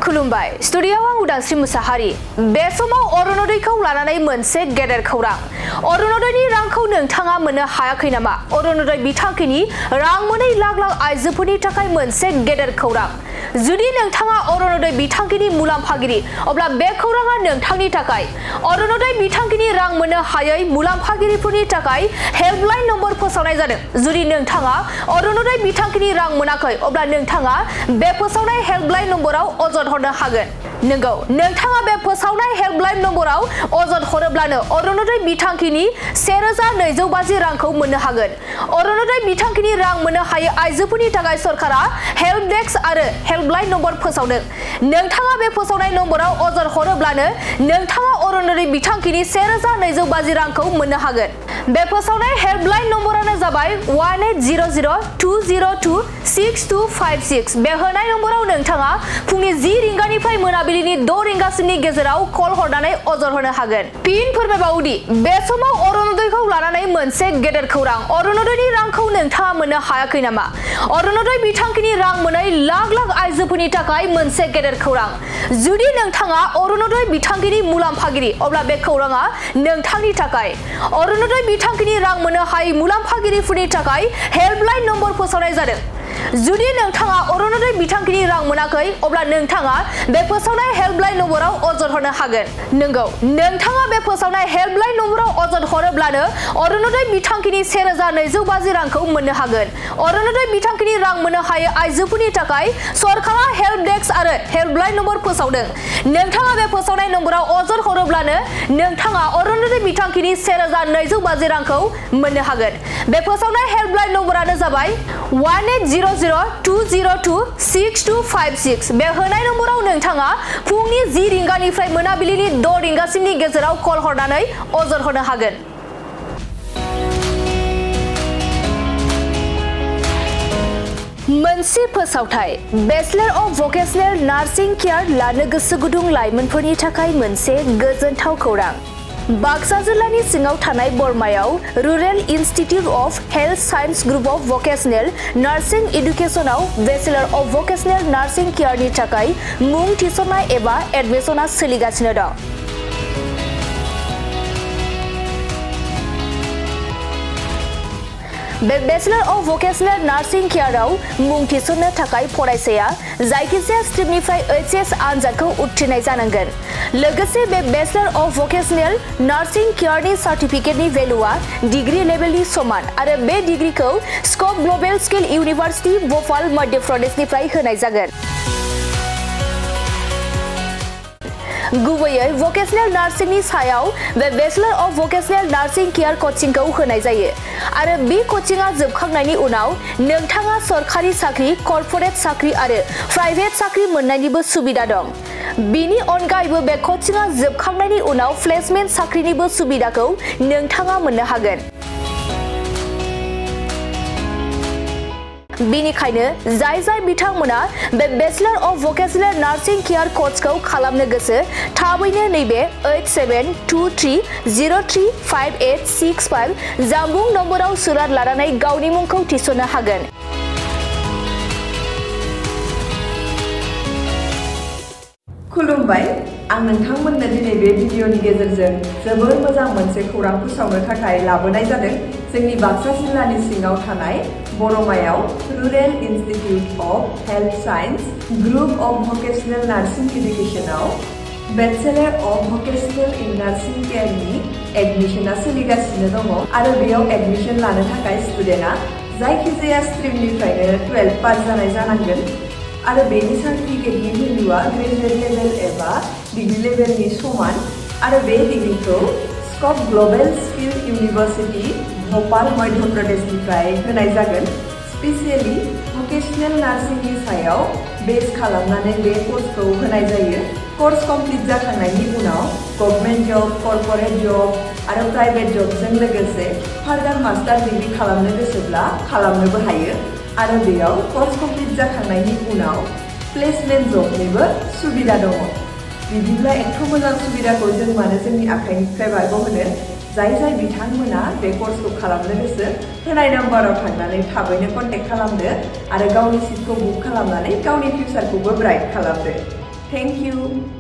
खुलुमबाय स्टुडियोआव आं उदांस्रि मुसाहारि बे समाव अरुणोदयखौ लानानै मोनसे गेदेर खौरां अरुणोदयनि रांखौ नोंथाङा मोननो हायाखै नामा अरुणोदय बिथांखिनि रां मोनै लाख लाख आइजोफोरनि थाखाय मोनसे गेदेर खौरां जुदि नोंथाङा अरुणोदय बिथांखिनि मुलाम्फागिरि अब्ला बे खौराङा नोंथांनि थाखाय अरुणोदय बिथांखिनि रां मोननो हायै मुलाम्फागिरिफोरनि थाखाय हेल्पलाइन नम्बर फोसावनाय जादों जुदि नोंथाङा अरुणोदय बिथांखिनि रां मोनाखै अब्ला नोंथाङा बे फोसावनाय हेल्पलाइन नम्बराव अजद हरनो हागोन नंगौ नोंथाङा बे फोसावनाय हेल्पलाइन नम्बराव अजद हरोब्लानो अरुणोदय बिथांखिनि 1250 रांखौ मोननो हागोन अरुणोदय बिथांखिनि रां मोननो हायै आइजोफोरनि थाखाय सरकारा हेल्प डेस्क आरो हेल्पलाइन नम्बर फोसावदों नोंथाङा बे फोसावनाय नम्बराव अजद हरोब्लानो नोंथाङा अरुणोदय बिथांखिनि 1250 रांखौ मोननो हागोन बे फोसावनाय हेल्पलाइन नम्बरानो जाबाय 1800202626 बे होनाय नम्बराव नोंथाङा फुंनि 10 रिंगानिफ्राय मोनाबिलिनि 6 रिंगासिमनि गेजेराव कल हरनानै अजद हरनो हागोन फिन फोरमायबावोदि बे समाव अरुणोदयखौ लानानै मोनसे गेदेर खौरां अरुणोदयनि रांखौ नोंथाङा मोननो हायाखै नामा अरुणोदय बिथांखिनि रां मोनै लाख लाख आइजोफोरनि थाखाय मोनसे गेदेर खौरां जुदि नोंथाङा अरुणोदय बिथांखिनि मुलाम्फागिरि अब्ला बे खौराङा नोंथांनि थाखाय अरुणोदय बिथांखिनि रां मोननो हायै मुलाम्फागिरिफोरनि थाखाय हेल्पलाइन नम्बर फोसावनाय जादों जुदि नोंथाङा अरुणोदय बिथांखिनि रां मोनाखै अब्ला नोंथाङा बे फोसावनाय हेल्पलाइन नम्बराव अजद हरनो हागोन नंगौ नोंथाङा बे फोसावनाय हेल्पलाइन नम्बराव अजद हरोब्लानो अरुणोदय बिथांखिनि 1250 रांखौ मोननो हागोन अरुणोदय बिथांखिनि रां मोननो हायै आइजोफोरनि थाखाय सरकारा हेल्प डेस्क आरो हेल्पलाइन नम्बर फोसावदों नोंथाङा बे फोसावनाय नम्बराव अजद हरोब्लानो नोंथाङा अरुणोदय बिथांखिनि 1250 रांखौ मोननो हागोन बे फोसावनाय हेल्पलाइन नम्बरानो जाबाय 1800202626 बे होनाय नम्बराव नोंथाङा फुंनि 10 रिंगानिफ्राय मोनाबिलिनि 6 रिंगासिमनि गेजेराव कल हरनानै अजद हरनो हागोन मोनसे फोसावथाय bachelor of vocational nursing care लानो गोसो गुदुं लाइमोनफोरनि थाखाय मोनसे गोजोनथाव खौरां बाक्सा जिल्लानि सिङाव थानाय बरमायाव rural institute of health science group of vocational nursing एडुकेशनाव बेचलर अफ भकेशनेल नार्सिं केयारनि थाखाय मुं थिसननाय एबा एडमिशना सोलिगासिनो दं बे बेचलर अफ भकेशनेल नार्सिं केयाराव मुं थिसननो थाखाय फरायसाया जायखिजाया स्ट्रिमनिफ्राय एचएस आनजादखौ उथ्रिनाय जानांगोन लोगोसे बे बेचलर अफ भकेशनेल नार्सिं केयारनि सार्टिफिकेटनि भेलुआ डिग्री लेभेलनि समान आरो बे डिग्रीखौ Scope global skill university Bhopal Madhya प्रदेशनिफ्राय होनाय जागोन गुबैयै भकेशनेल नार्सिंनि सायाव बे bachelor of vocational nursing care कचिंखौ होनाय जायो आरो बे कचिंआ जोबखांनायनि उनाव नोंथाङा सरकारि साख्रि कर्परेट साख्रि आरो प्राइभेट साख्रि मोननायनिबो सुबिदा दं बेनि अनगायैबो बे कचिंआ जोबखांनायनि उनाव प्लेसमेन्ट साख्रिनिबो सुबिदाखौ नोंथाङा मोननो हागोन बेनिखायनो जाय बिथांमोना बे bachelor of vocational nursing care कर्सखौ खालामनो गोसो थाबैनो नैबे 8723035865 जानबुं नम्बराव सुराद लानानै गावनि मुंखौ थिसननो हागोन खुलुमबाय आं नोंथांमोननो दिनै बे भिडिअनि गेजेरजों जोबोर मोजां मोनसे खौरां फोसावनो थाखाय लाबोनाय जादों जोंनि बाक्सा जिल्लानि सिङाव थानाय बरमायाव rural institute of health science group of vocational nursing एडुकेशनाव bachelor of vocational in nursing केयारनि एडमिशना सोलिगासिनो दङ आरो बेयाव एडमिशन लानो थाखाय स्टुडेन्टआ जायखिजाया स्ट्रिमनिफ्रायनो 12 पास जानाय जानांगोन आरो बेनि सार्टिफिकेटनि भेलुआ ग्रेजुएट लेभेल एबा डिग्री लेभेलनि समान आरो बे डिग्रीखौ Scope global skill university Bhopal Madhya प्रदेशनिफ्राय होनाय जागोन स्पेसियेलि भकेशनेल नार्सिंनि सायाव बेस खालामनानै बे कर्सखौ होनाय जायो कर्स कमप्लिट जाखांनायनि उनाव गभर्नमेन्ट जब कर्परेट जब आरो प्राइभेट जबजों लोगोसे फार्दार मास्टार डिग्री खालामनो गोसोब्ला खालामनोबो हायो आरो बेयाव कर्स कमप्लिट जाखांनायनि उनाव प्लेसमेन्ट जबनिबो सुबिदा दङ बिदिब्ला एथ' मोजां सुबिदाखौ जों मानो जोंनि आखाइनिफ्राय बारग'होनो जाय बिथांमोना बे कर्सखौ खालामनो गोसो होनाय नाम्बाराव थांनानै थाबैनो कन्टेक्ट खालामदो आरो गावनि सिटखौ बुक खालामनानै गावनि फिउचारखौबो ब्राइट खालामदो थेंक इउ।